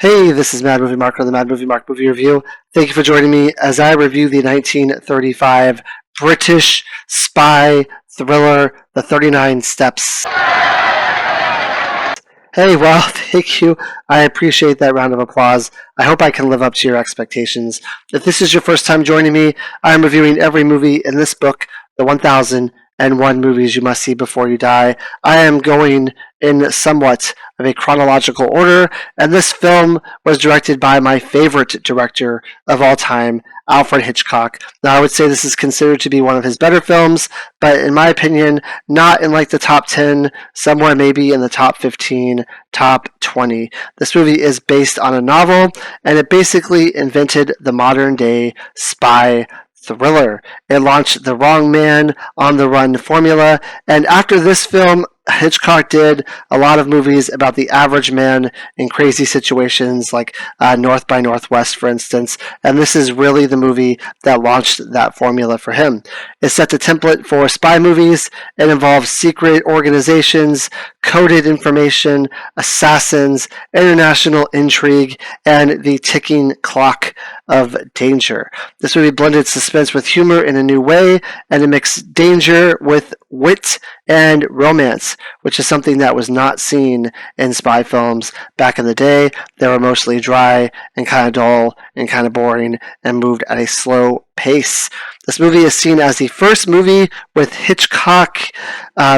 Hey, this is Mad Movie Mark on the Mad Movie Mark Movie Review. Thank you for joining me as I review the 1935 British spy thriller, The 39 Steps. Hey, well, thank you. I appreciate that round of applause. I hope I can live up to your expectations. If this is your first time joining me, I'm reviewing every movie in this book, The 1001 Movies You Must See Before You Die. I am going in somewhat of a chronological order, and this film was directed by my favorite director of all time, Alfred Hitchcock. Now, I would say this is considered to be one of his better films, but in my opinion, not in like the top 10, somewhere maybe in the top 15, top 20. This movie is based on a novel, and it basically invented the modern day spy thriller. It launched the wrong man on the run formula, and after this film, Hitchcock did a lot of movies about the average man in crazy situations like North by Northwest, for instance, and this is really the movie that launched that formula for him. It set the template for spy movies. It involves secret organizations, coded information, assassins, international intrigue, and the ticking clock of danger. This movie blended suspense with humor in a new way, and it mixed danger with wit and romance, which is something that was not seen in spy films back in the day. They were mostly dry and kind of dull and kind of boring and moved at a slow pace. This movie is seen as the first movie with Hitchcock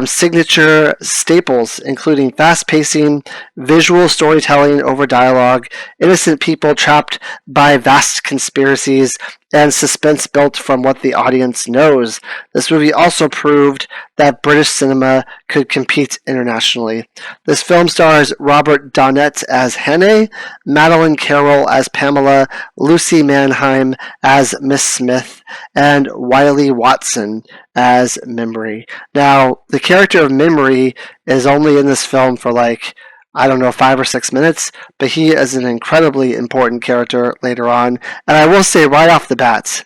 signature staples, including fast pacing, visual storytelling over dialogue, innocent people trapped by vast conspiracies, and suspense built from what the audience knows. This movie also proved that British cinema could compete internationally. This film stars Robert Donnet as Hannay, Madeline Carroll as Pamela, Lucy Mannheim as Miss Smith, and Wiley Watson as Memory. Now, the character of Memory is only in this film for 5 or 6 minutes, but he is an incredibly important character later on. And I will say right off the bat,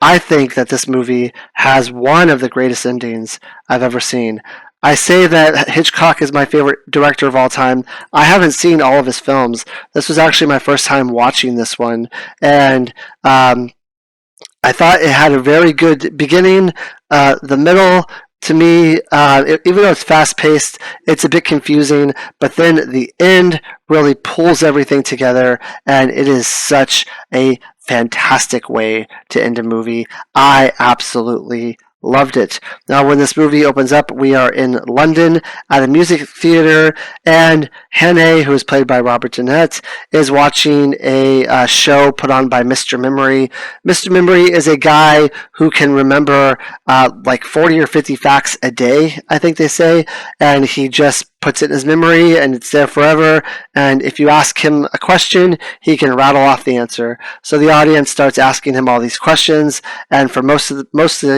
I think that this movie has one of the greatest endings I've ever seen. I say that Hitchcock is my favorite director of all time. I haven't seen all of his films. This was actually my first time watching this one, and I thought it had a very good beginning. The middle, to me, even though it's fast-paced, it's a bit confusing, but then the end really pulls everything together, and it is such a fantastic way to end a movie. I absolutely loved it. Now, when this movie opens up, we are in London at a music theater, and Hannay, who is played by Robert Donnet, is watching a show put on by Mr. Memory. Mr. Memory is a guy who can remember 40 or 50 facts a day, I think they say, and he just puts it in his memory and it's there forever, and if you ask him a question, he can rattle off the answer. So the audience starts asking him all these questions, and for most of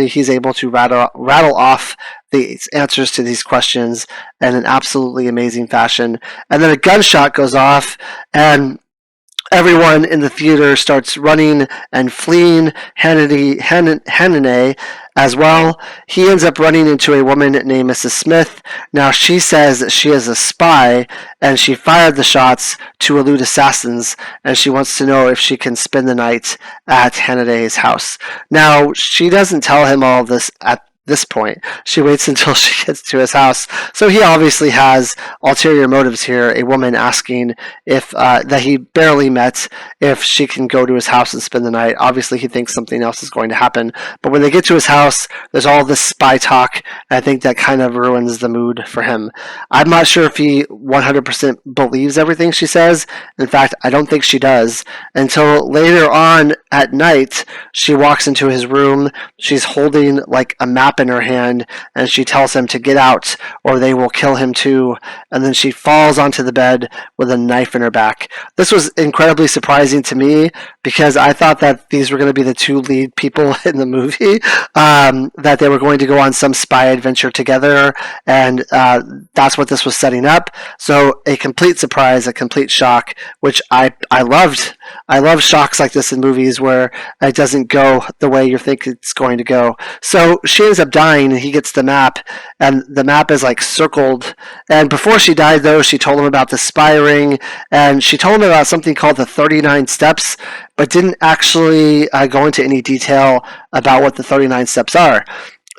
he's able to rattle off the answers to these questions in an absolutely amazing fashion. And then a gunshot goes off, and everyone in the theater starts running and fleeing. Hannay as well. He ends up running into a woman named Mrs. Smith. Now, she says that she is a spy, and she fired the shots to elude assassins, and she wants to know if she can spend the night at Hannay's house. Now, she doesn't tell him all this at this point. She waits until she gets to his house. So he obviously has ulterior motives here. A woman asking if that he barely met, if she can go to his house and spend the night. Obviously he thinks something else is going to happen. But when they get to his house, there's all this spy talk, and I think that kind of ruins the mood for him. I'm not sure if he 100% believes everything she says. In fact, I don't think she does. Until later on at night, she walks into his room. She's holding like a map in her hand, and she tells him to get out or they will kill him too, and then she falls onto the bed with a knife in her back. This was incredibly surprising to me because I thought that these were going to be the two lead people in the movie, that they were going to go on some spy adventure together, and that's what this was setting up. So a complete surprise, a complete shock, which I loved. I love shocks like this in movies where it doesn't go the way you think it's going to go. So she ends up up dying, and he gets the map, and the map is like circled. And before she died, though, she told him about the spy ring, and she told him about something called the 39 steps, but didn't actually go into any detail about what the 39 steps are.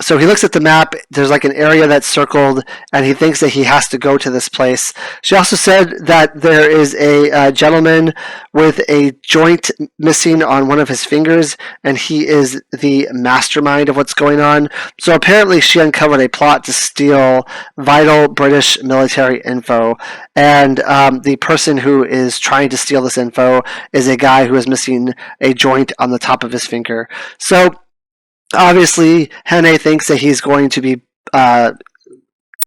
So he looks at the map. There's like an area that's circled, and he thinks that he has to go to this place. She also said that there is a gentleman with a joint missing on one of his fingers, and he is the mastermind of what's going on. So apparently she uncovered a plot to steal vital British military info, and the person who is trying to steal this info is a guy who is missing a joint on the top of his finger. So obviously, Hannay thinks that he's going to be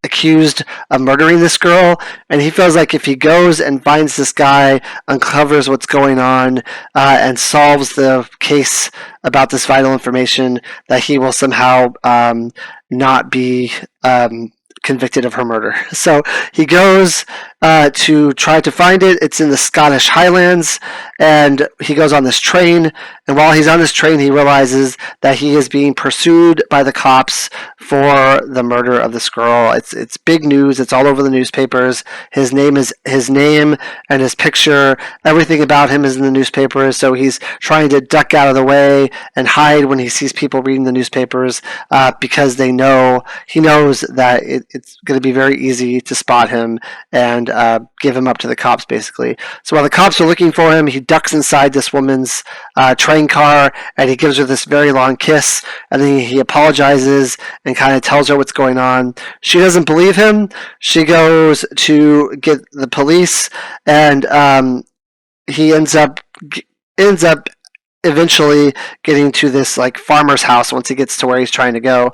accused of murdering this girl, and he feels like if he goes and finds this guy, uncovers what's going on, and solves the case about this vital information, that he will somehow not be convicted of her murder. So he goes to try to find it. It's in the Scottish Highlands, and he goes on this train, and while he's on this train, he realizes that he is being pursued by the cops for the murder of this girl. It's big news. It's all over the newspapers. His name and his picture, everything about him is in the newspapers, so he's trying to duck out of the way and hide when he sees people reading the newspapers, because he knows that it's going to be very easy to spot him and give him up to the cops, basically. So while the cops are looking for him, he ducks inside this woman's train car, and he gives her this very long kiss, and then he apologizes and kind of tells her what's going on. She doesn't believe him. She goes to get the police, and he ends up eventually getting to this like farmer's house. Once he gets to where he's trying to go,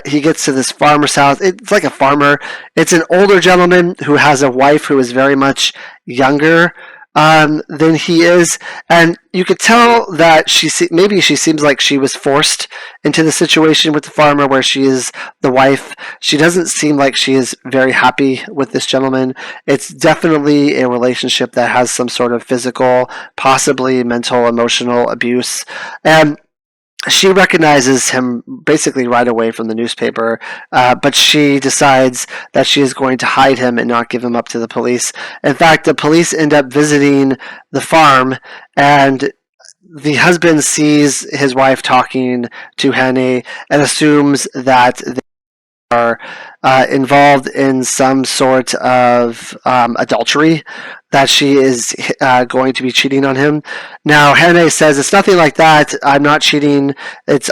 he gets to this farmer's house. It's like a farmer. It's an older gentleman who has a wife who is very much younger than he is, and you could tell that maybe she seems like she was forced into the situation with the farmer where she is the wife. She doesn't seem like she is very happy with this gentleman. It's definitely a relationship that has some sort of physical, possibly mental, emotional abuse, and she recognizes him basically right away from the newspaper, but she decides that she is going to hide him and not give him up to the police. In fact, the police end up visiting the farm, and the husband sees his wife talking to Hannay and assumes that they are involved in some sort of adultery, that she is going to be cheating on him. Now, Hannay says, it's nothing like that. I'm not cheating.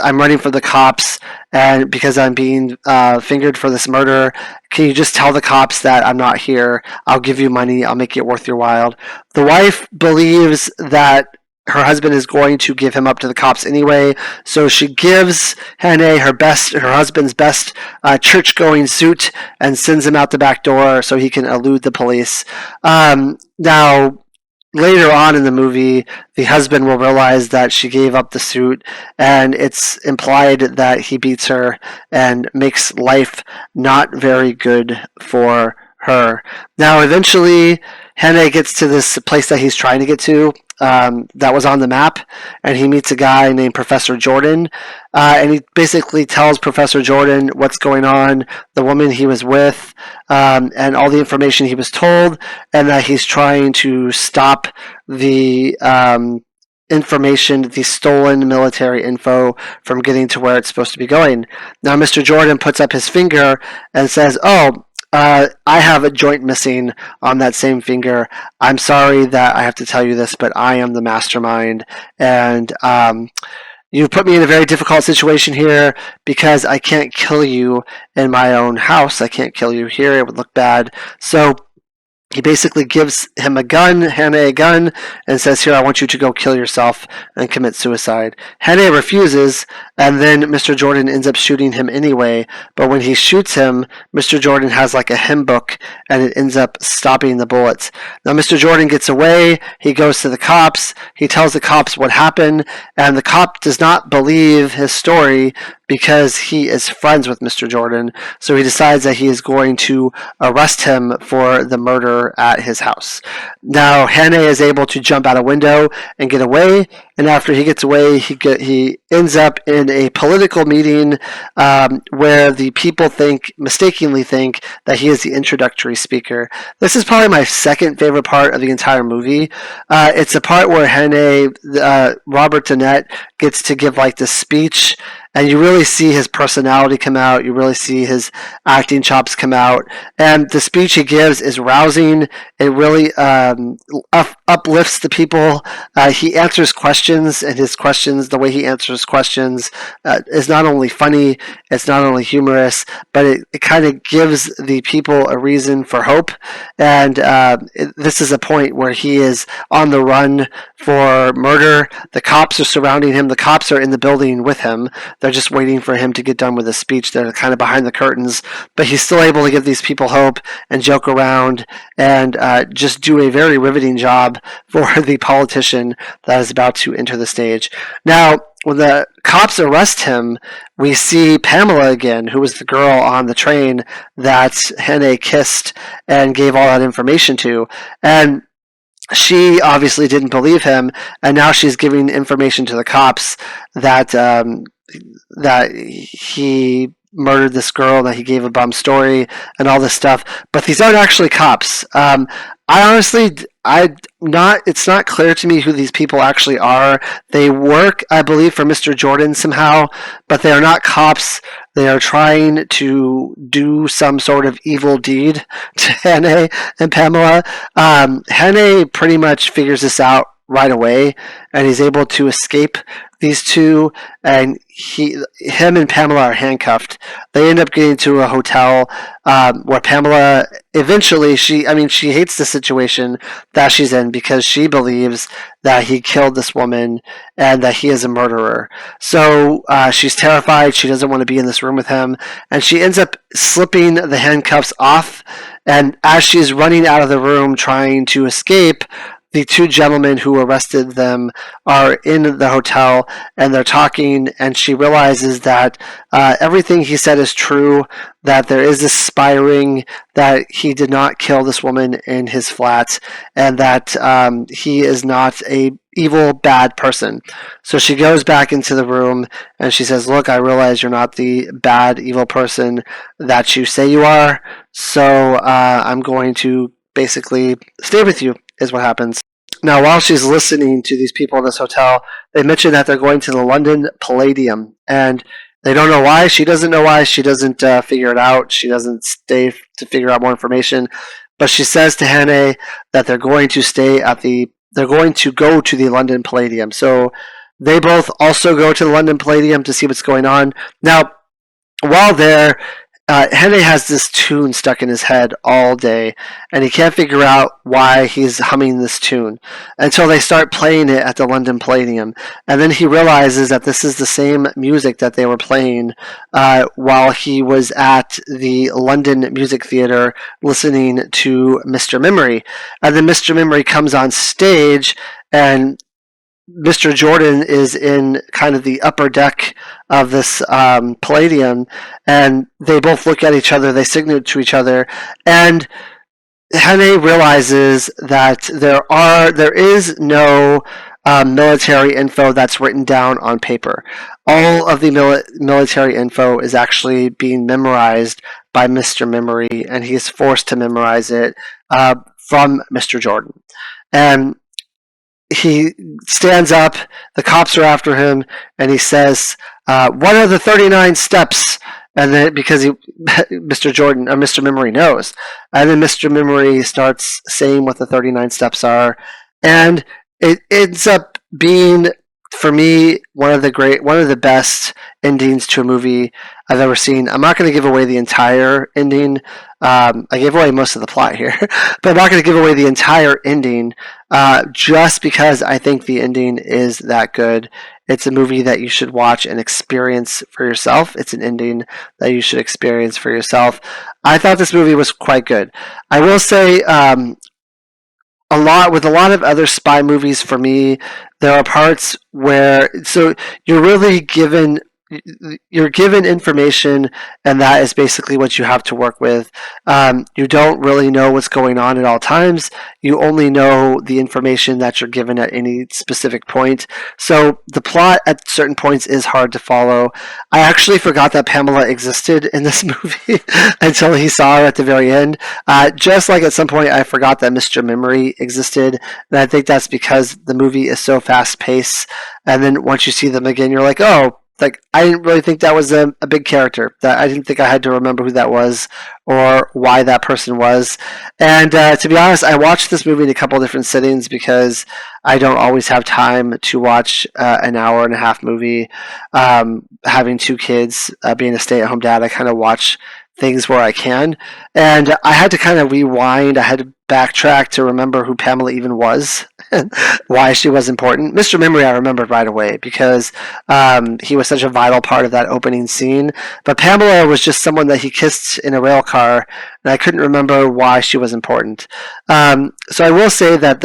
I'm running for the cops, and because I'm being fingered for this murder. Can you just tell the cops that I'm not here? I'll give you money. I'll make it worth your while. The wife believes that her husband is going to give him up to the cops anyway, so she gives Hannay her husband's best church-going suit and sends him out the back door so he can elude the police. Now, later on in the movie, the husband will realize that she gave up the suit, and it's implied that he beats her and makes life not very good for her. Now, eventually, Hannay gets to this place that he's trying to get to, that was on the map, and he meets a guy named Professor Jordan, and he basically tells Professor Jordan what's going on, the woman he was with, and all the information he was told, and that he's trying to stop the information, the stolen military info, from getting to where it's supposed to be going. Now, Mr. Jordan puts up his finger and says, I have a joint missing on that same finger. I'm sorry that I have to tell you this, but I am the mastermind, and you've put me in a very difficult situation here because I can't kill you in my own house. I can't kill you here. It would look bad. So he basically gives him Hannay a gun, and says, here, I want you to go kill yourself and commit suicide. Hannay refuses, and then Mr. Jordan ends up shooting him anyway, but when he shoots him, Mr. Jordan has like a hymn book, and it ends up stopping the bullets. Now, Mr. Jordan gets away, he goes to the cops, he tells the cops what happened, and the cop does not believe his story because he is friends with Mr. Jordan, so he decides that he is going to arrest him for the murder at his house. Now, Hannay is able to jump out a window and get away, and after he gets away, he ends up in a political meeting where the people mistakenly think that he is the introductory speaker. This is probably my second favorite part of the entire movie. It's a part where Hannay, Robert Donette, gets to give like this speech, and you really see his personality come out. You really see his acting chops come out, and the speech he gives is rousing. It really uplifts the people. He answers questions, and the way he answers questions, is not only funny, it's not only humorous, but it kind of gives the people a reason for hope. And this is a point where he is on the run for murder. The cops are surrounding him. The cops are in the building with him. They're just waiting for him to get done with his speech. They're kind of behind the curtains, but he's still able to give these people hope and joke around and just do a very riveting job for the politician that is about to enter the stage. Now, when the cops arrest him, we see Pamela again, who was the girl on the train that Hannay kissed and gave all that information to. And she obviously didn't believe him, and now she's giving information to the cops that that he murdered this girl, that he gave a bum story, and all this stuff. But these aren't actually cops. It's not clear to me who these people actually are. They work, I believe, for Mr. Jordan somehow, but they are not cops. They are trying to do some sort of evil deed to Hannay and Pamela. Hannay pretty much figures this out right away, and he's able to escape these two, and him and Pamela are handcuffed. They end up getting to a hotel where Pamela eventually she hates the situation that she's in because she believes that he killed this woman and that he is a murderer. So she's terrified. She doesn't want to be in this room with him, and she ends up slipping the handcuffs off. And as she's running out of the room trying to escape, the two gentlemen who arrested them are in the hotel, and they're talking, and she realizes that everything he said is true, that there is this spy ring, that he did not kill this woman in his flat, and that he is not a evil, bad person. So she goes back into the room, and she says, "Look, I realize you're not the bad, evil person that you say you are, so I'm going to basically stay with you," is what happens. Now, while she's listening to these people in this hotel, they mention that they're going to the London Palladium, and they don't know why. She doesn't know why. She doesn't figure it out. She doesn't stay to figure out more information. But she says to Hannay that they're going to go to the London Palladium. So they both also go to the London Palladium to see what's going on. Now, while there, Hannay has this tune stuck in his head all day, and he can't figure out why he's humming this tune until they start playing it at the London Palladium. And then he realizes that this is the same music that they were playing while he was at the London Music Theatre listening to Mr. Memory. And then Mr. Memory comes on stage, and Mr. Jordan is in kind of the upper deck of this Palladium, and they both look at each other, they signal to each other, and Hannay realizes that there is no military info that's written down on paper. All of the military info is actually being memorized by Mr. Memory, and he is forced to memorize it from Mr. Jordan. And he stands up, the cops are after him, and he says, "What are the 39 steps?" And then, because Mr. Memory knows. And then Mr. Memory starts saying what the 39 steps are. And it ends up being, for me, one of the best endings to a movie I've ever seen. I'm not going to give away the entire ending. I gave away most of the plot here, but I'm not going to give away the entire ending just because I think the ending is that good. It's a movie that you should watch and experience for yourself. It's an ending that you should experience for yourself. I thought this movie was quite good. I will say, a lot of other spy movies, for me, there are parts where you're really given you're given information, and that is basically what you have to work with. You don't really know what's going on at all times. You only know the information that you're given at any specific point. So the plot at certain points is hard to follow. I actually forgot that Pamela existed in this movie until he saw her at the very end. Just like at some point I forgot that Mr. Memory existed, and I think that's because the movie is so fast paced. And then once you see them again, you're like, oh, like I didn't really think that was a big character. That I didn't think I had to remember who that was or why that person was. And to be honest, I watched this movie in a couple different sittings because I don't always have time to watch an hour and a half movie. Having two kids, being a stay-at-home dad, I kind of watch things where I can, and I had to kind of rewind. I had to backtrack to remember who Pamela even was and why she was important. Mr. Memory, I remembered right away because he was such a vital part of that opening scene. But Pamela was just someone that he kissed in a rail car, and I couldn't remember why she was important. So I will say that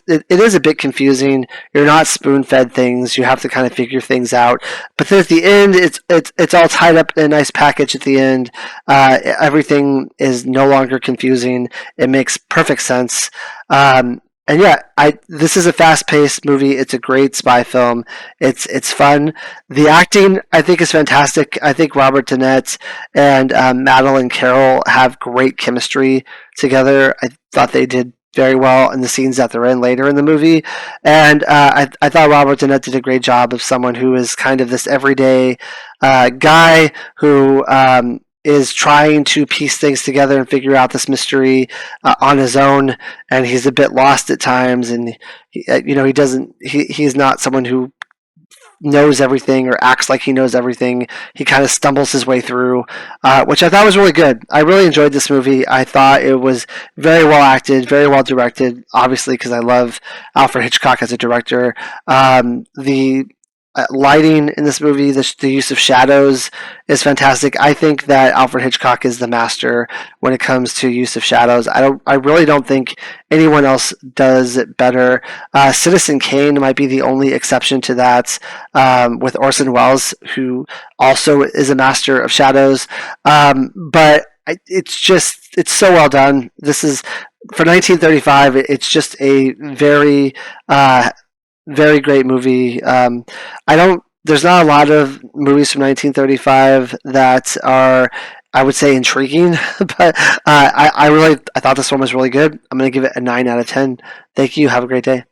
it is a bit confusing. You're not spoon-fed things. You have to kind of figure things out. But then at the end, it's all tied up in a nice package at the end. Everything is no longer confusing. It makes perfect sense. And yeah, this is a fast-paced movie. It's a great spy film. It's fun. The acting, I think, is fantastic. I think Robert Donette and Madeline Carroll have great chemistry together. I thought they did very well in the scenes that they're in later in the movie. And I thought Robert Donette did a great job of someone who is kind of this everyday guy who is trying to piece things together and figure out this mystery on his own, and he's a bit lost at times, and he's not someone who knows everything or acts like he knows everything. He kind of stumbles his way through, which I thought was really good. I really enjoyed this movie. I thought it was very well acted, very well directed, obviously because I love Alfred Hitchcock as a director. The lighting in this movie, the use of shadows is fantastic. I think that Alfred Hitchcock is the master when it comes to use of shadows. I really don't think anyone else does it better. Citizen Kane might be the only exception to that, with Orson Welles, who also is a master of shadows. But it's so well done. This is for 1935. It's just a very great movie. I don't. There's not a lot of movies from 1935 that are, I would say, intriguing, but I thought this one was really good. I'm going to give it a 9 out of 10. Thank you. Have a great day.